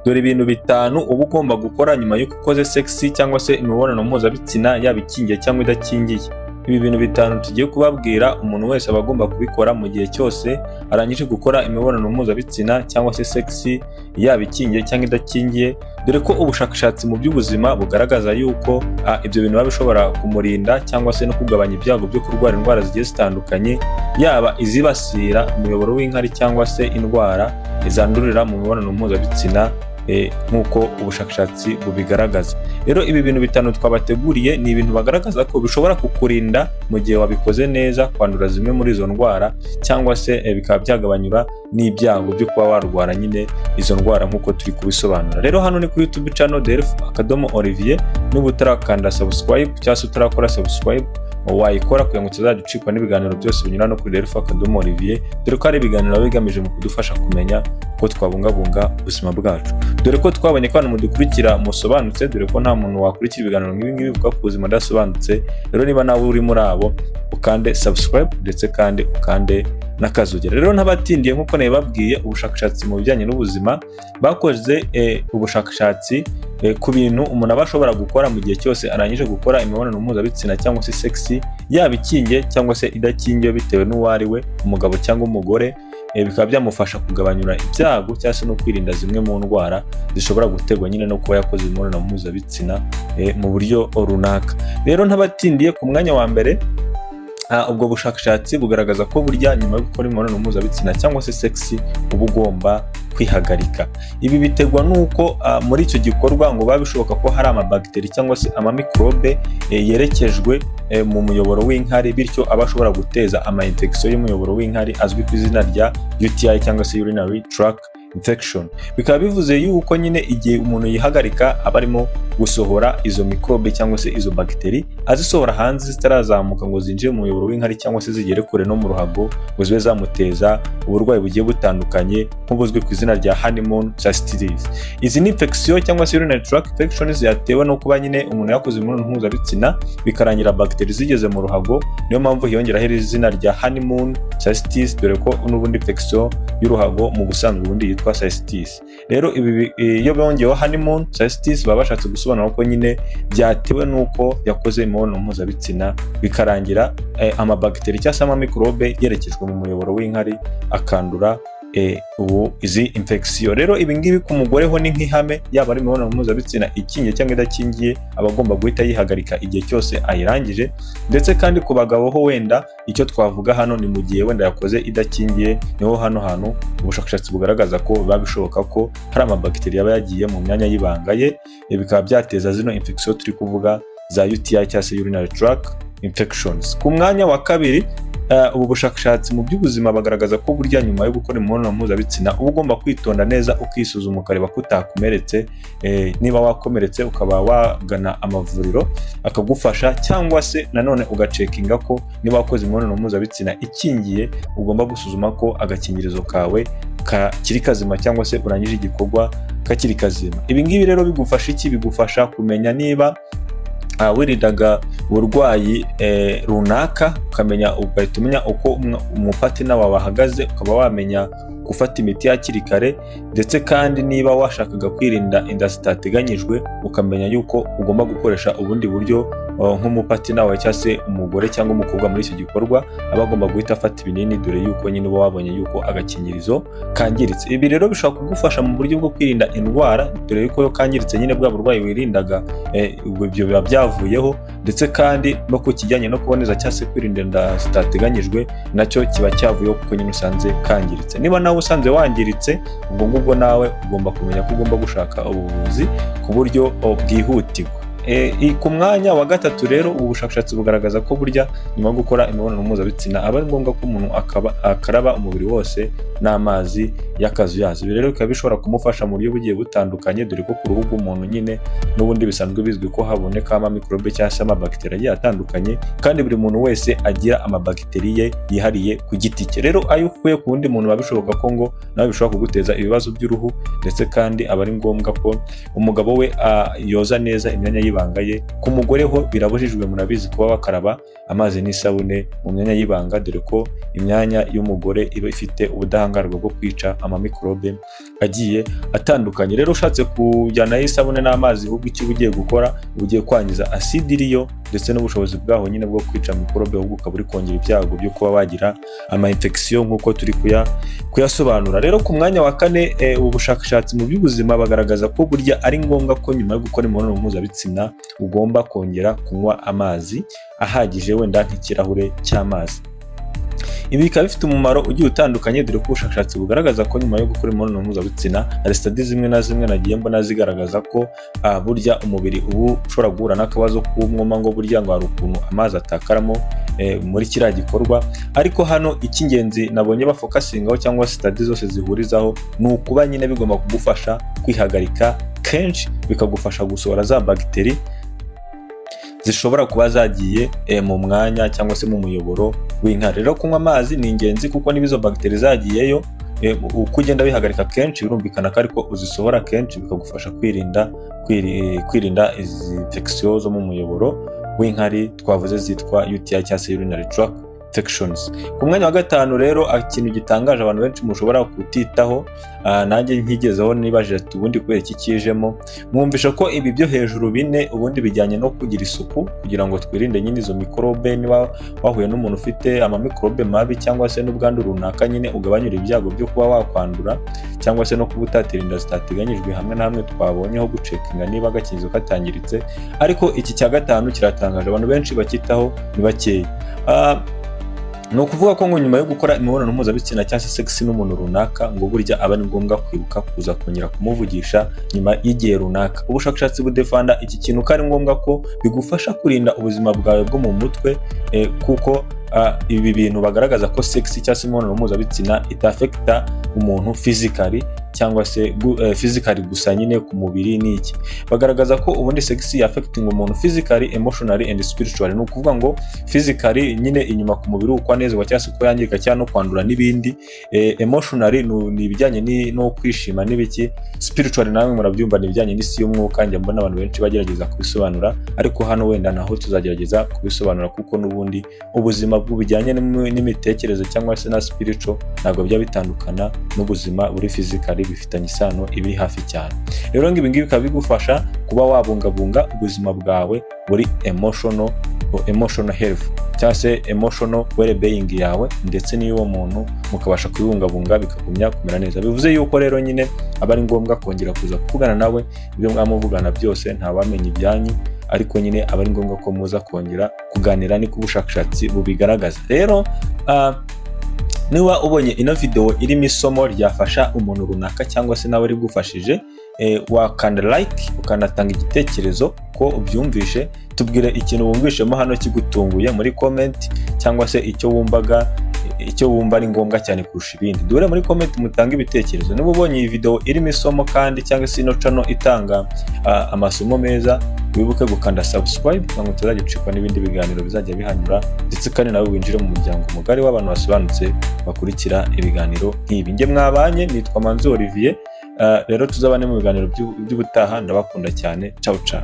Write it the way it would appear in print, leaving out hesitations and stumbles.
dore ibintu bitanu uba ugomba gukora nyuma y'uko ukoze sex cyangwa se imibonano mpuzabitsina yaba ikingiye cyangwa idakingiye. Ibi bintu bitanu tugiye kubabwira umuntu wese aba agomba kubikora mu gihe cyose arangije gukora imibonano mpuzabitsina cyangwa se sex yaba ikingiye cyangwa idakingiye, dore ko ubushakashatsi mu by'ubuzima bugaragaza yuko ibyo bintu biba bishobora kumurinda cyangwa se no kugabanya ibyago byo kurwara indwara zigiye zitandukanye, yaba izibasira umuyoboro w'inkari cyangwa se indwara zandurira mu mibonano mpuzabitsina nk'uko ubushakashatsi bubigaragaza. Rero ibi bintu bitanu twabateguriye ni ibintu bagaragaza ko bishobora kukurinda mu gihe wabikoze neza kwandura zimwe muri izo ndwara, cyangwa se bikaba byagabanyura n'ibyago byo kuba warwara nyine izo ndwara nk'uko turi kubisobanura. Rero hano ni kuri YouTube channel Delph_Olivier, niba utarakanda subscribe cyangwa se utarakora subscribe wayikora kugira ngo tuzajya ucikwa n'ibiganiro byose binyura no kuri Delph_Olivier, dore ko ari ibiganiro bigamije mu kudufasha kumenya uko twabungabunga ubuzima bwacu. Dore ko twabonye ko hano mudukurikira musobanutse, dore ko nta muntu wakurikira ibiganiro nk'ibi ngibi bivuga ku buzima budasobanutse. Rero niba nawe uri muri abo, ukande subscribe ndetse kandi ukande n'akazogera. Rero n'abatindiye nk'uko nabibabwiye, ubushakashatsi mu bijyanye n'ubuzima bakoze ubushakashatsi ku bintu umuntu aba ashobora gukora mu gihe cyose arangije gukora imibonano mpuzabitsina cyangwa se sex yaba ikingiye cyangwa se idakingiye, bitewe n'uwo ari we, umugabo cyangwa umugore. Bikaba byamufasha kugabanyura ibyago cyangwa se no kwirinda zimwe mu ndwara zishobora guterwa nyine no kuba yakoze imibonano mpuzabitsina mu buryo runaka. Rero n'abatindiye ku mwanya wa mbere, ubwo bushakashatsi bugaragaza ko burya nyuma yo gukora imibonano mpuzabitsina cyangwa se sex uba ugomba kwihagarika. Ibi biterwa n'uko muri icyo gikorwa ngo biba bishoboka ko hari amabagiteri cyangwa se amamikorobe yerekejwe mu muyoboro w'inkari, bityo aba ashobora guteza ama-infection y'umuyoboro w'inkari azwi ku izina rya UTI cyangwa se urinary tract infection. Bikaba bivuze yuko nyine igihe umuntu yihagarika aba arimo gusohora izo mikorobe cyangwa se izo bagiteri, azisohora hanze zitarazamuka ngo zinjire mu muyoboro w'inkari cyangwa se zigere kure no mu ruhago ngo zibe zamuteza uburwayi bugiye butandukanye nk'ubuzwi ku izina rya honeymoon cystitis. Izi ni infection cyangwa se urinary tract infections yatewe no kuba nyine umuntu yakoze imibonano mpuzabitsina bikarangira bagiteri zigeze mu ruhago, niyo mpamvu hiyongeraho izina rya honeymoon cystitis, dore ko n'ubundi infection y'uruhago mu busanzwe ubundi yitwa cystitis. Rero ibi iyo bongeyeho honeymoon cystitis baba bashatse gusobanura ko nyine byatewe n'uko yakoze imibonano mpuzabitsina bikarangira amabagiteri cyangwa se amamikorobe yerekejwe mu muyoboro w'inkari akandura izi infection. Rero ibi ngibi ku mugore ho ni nk'ihame, yaba ari imibonano mpuzabitsina ikingiye cyangwa idakingiye aba agomba guhita yihagarika igihe cyose ayirangije, ndetse kandi ku bagabo ho wenda icyo twavuga hano ni mu gihe wenda yakoze idakingiye, niho hano hantu ubushakashatsi bugaragaza ko biba bishoboka ko hari amabagiteri yaba yagiye mu myanya y'ibanga ye, bikaba byateza zino infection turi kuvuga za UTI cyangwa se urinary tract infections. Ku mwanya wa kabiri, ubu bushakashatsi mu by'ubuzima bagaragaza ko burya nyuma yo gukora imibonano mpuzabitsina uba ugomba kwitonda neza ukisuzuma ukareba ko utakomeretse. Niba wakomeretse ukaba wagana amavuriro akagufasha, cyangwa se nanone ugacekinga ko niba wakoze imibonano mpuzabitsina ikingiye ugomba gusuzuma ko agakingirizo kawe kakiri kazima cyangwa se urangije igikorwa kakiri kazima. Ibi ngibi rero bigufasha iki? Bigufasha kumenya niba wirindaga uburwayi runaka, ukamenya ugahita umenya uko umupatina wawe ahagaze, ukaba wamenya gufata imiti hakiri kare, ndetse kandi niba washakaga kwirinda inda zitateganyijwe ukamenya yuko ugomba gukoresha ubundi buryo nk'umupatina wawe cyangwa se umugore cyangwa umukobwa muri icyo gikorwa aba agomba guhita afata ibinini, dore yuko nyine uba wabonye yuko agakingirizo kangiritse. Ibi rero bishobora kugufasha mu buryo bwo kwirinda indwara, dore yuko iyo kangiritse nyine bwa burwayi wirindaga ibyo biba byavuyeho, ndetse kandi no ku kijyanye no kuboneza cyangwa se kwirinda inda zitateganyijwe nacyo kiba cyavuyeho kuko nyine usanze kangiritse. Niba nawe usanze wangiritse, ubwo ngubwo nawe ugomba kumenya ko ugomba gushaka ubuvuzi ku buryo bwihutirwa. Ku mwanya wa gatatu rero, ubu bushakashatsi bugaragaza ko burya nyuma yo gukora imibonano mpuzabitsina aba ari ngombwa ko umuntu akaraba umubiri wose n'amazi y'akazuyazi. Ibi rero bikaba bishobora kumufasha mu buryo bugiye butandukanye, dore ko ku ruhu rw'umuntu nyine n'ubundi bisanzwe bizwi ko haboneka amamikorobe cyangwa se amabagiteri agiye atandukanye, kandi buri muntu wese agira amabagiteri ye yihariye ku giti cye. Rero ayo ukuye ku wundi muntu biba bishoboka ko ngo nawe bishobora kuguteza ibibazo by'uruhu, ndetse kandi aba ari ngombwa ko umugabo we yoza neza imyanya y'ibanga y'ibanga ye. Ku mugore ho birabujijwe, murabizi, kuba bakaraba amazi n'isabune mu myanya y'ibanga, dore ko imyanya y'umugore iba ifite ubudahangarwa bwo kwica amamikorobe agiye atandukanye. Rero ushatse kujyanaho isabune n'amazi, ahubwo icyo uba ugiye gukora, ugiye kwangiza aside iriyo ndetse n'ubushobozi bwaho nyine bwo kwica mikorobe, ahubwo ukaba uri kongera ibyago byo kuba wagira ama infection nk'uko turi kuyasobanura. Rero ku mwanya wa kane, ubushakashatsi mu by'ubuzima bagaragaza ko burya ari ngombwa ko nyuma yo gukora imibonano mpuzabitsina ugomba kongera kunywa amazi ahagije, wenda nk'ikirahure cy'amazi. Ibi bikaba bifite umumaro ugiye utandukanye, dore ko ubushakashatsi bugaragaza ko nyuma yo gukora imibonano mpuzabitsina hari studies zimwe na zimwe nagiye mbona zigaragaza ko burya umubiri ubu ushobora guhura n'akabazo k'umwuma, ngo burya ngo hari ukuntu amazi atakaramo muri kiriya gikorwa. Ariko hano icy'ingenzi nabonye bafokasingaho cyangwa studies zose zihurizaho ni ukuba nyine bigomba kugufasha kwihagarika kenshi, bikagufasha gusohora za bagiteri zishobora kuba zagiye mu mwanya cyangwa se mu muyoboro w'inkari. Rero kunywa amazi ni ingenzi, kuko niba izo bagiteri zagiyeyo, uko ugenda bihagarika kenshi birumvikana ko ariko uzisohora kenshi, bikagufasha kwirinda izi infection zo mu muyoboro w'inkari twavuze zitwa UTI cyangwa se urinary tract infections. Ku mwanya wa gatanu rero, ikintu gitangaje abantu benshi mushobora kutitaho, nanjye nkigezeho nibajije ati ubundi kubera iki kijemo, mwumvisha ko ibi byo hejuru bine ubundi bijyanye no kugira isuku kugira ngo twirinde nyine izo mikorobe. Niba wahuye n'umuntu ufite amamikorobe mabi cyangwa se n'ubwandu runaka, nyine ugabanyura ibyago byo kuba wakwandura cyangwa se no kuba utatera inda zitateganyijwe hamwe na hamwe twabonyeho gucekinga niba agakingirizo katangiritse. Ariko iki cya gatanu kiratangaje, abantu benshi bakitaho ni bakeya. Ni ukuvuga ko ngo nyuma yo gukora imibonano mpuzabitsina cyangwa se sex n'umuntu runaka, ngo burya aba ari ngombwa kwibuka kuza kongera kumuvugisha nyuma y'igihe runaka. Ubushakashatsi budefanda iki kintu ko ari ngombwa ko bigufasha kurinda ubuzima bwawe bwo mu mutwe, kuko ibi bintu bagaragaza ko sex cyangwa se imibonano mpuzabitsina itafekta umuntu physically cyangwa se physically gusa nyine ku mubiri n'iki. Bagaragaza ko ubundi sex affecting umuntu physically, emotionally and spiritually. Ni ukuvuga ngo physically nyine inyuma ku mubiri uko anezwa cyangwa se uko yangirika cyangwa no kwandura n'ibindi. Emotionally ni ibijyanye no kwishima n'ibiki. Spiritually nawe murabyumva ni ibijyanye n'isi y'umwuka. Njya mbona abantu benshi bagerageza kubisobanura, ariko hano wenda naho tuzagerageza kubisobanura, kuko n'ubundi ubuzima bujyanye n'imitekerereze cyangwa se na spiritual ntabwo bijya bitandukana n'ubuzima buri physically, bifitanye isano ibi hafi cyane. Rero ibi ngibi bikaba bigufasha kuba wabungabunga ubuzima bwawe buri emotional health cyangwa se emotional well-being yawe, ndetse n'iy'uwo muntu mukabasha kubibungabunga bikagumya kumera neza. Bivuze yuko rero nyine aba ari ngombwa kongera kuza kuvugana nawe, ibyo mwamuvugana byose ntawamenya ibyanyu, ariko nyine aba ari ngombwa ko muza kongera kuganira, niko ubushakashatsi bubigaragaza. Rero niba ubonye ino video irimo isomo ryafasha umuntu runaka cyangwa se nawe rigufashije, wakanda like, ukanatanga igitekerezo ko ubyumvishe. Tubwire ikintu wumvishemo hano kigutunguye muri comment, cyangwa se icyo wumva ari ngombwa cyane kurusha ibindi. Dore muri comment mutange ibitekerezo. Niba ubonye iyi video irimo isomo kandi cyangwa se ino channel itanga amasomo meza, wibuke gukanda subscribe kugira ngo utazajya ucikwa n'ibindi biganiro bizajya bihanyura, ndetse kandi nawe winjire mu muryango mugari w'abantu basobanutse bakurikira ibiganiro nk'ibi. Njye mwabanye nitwa Manzi Olivier. Rero tuzabane mu biganiro by'ubutaha. Ndabakunda cyane. Ciao ciao.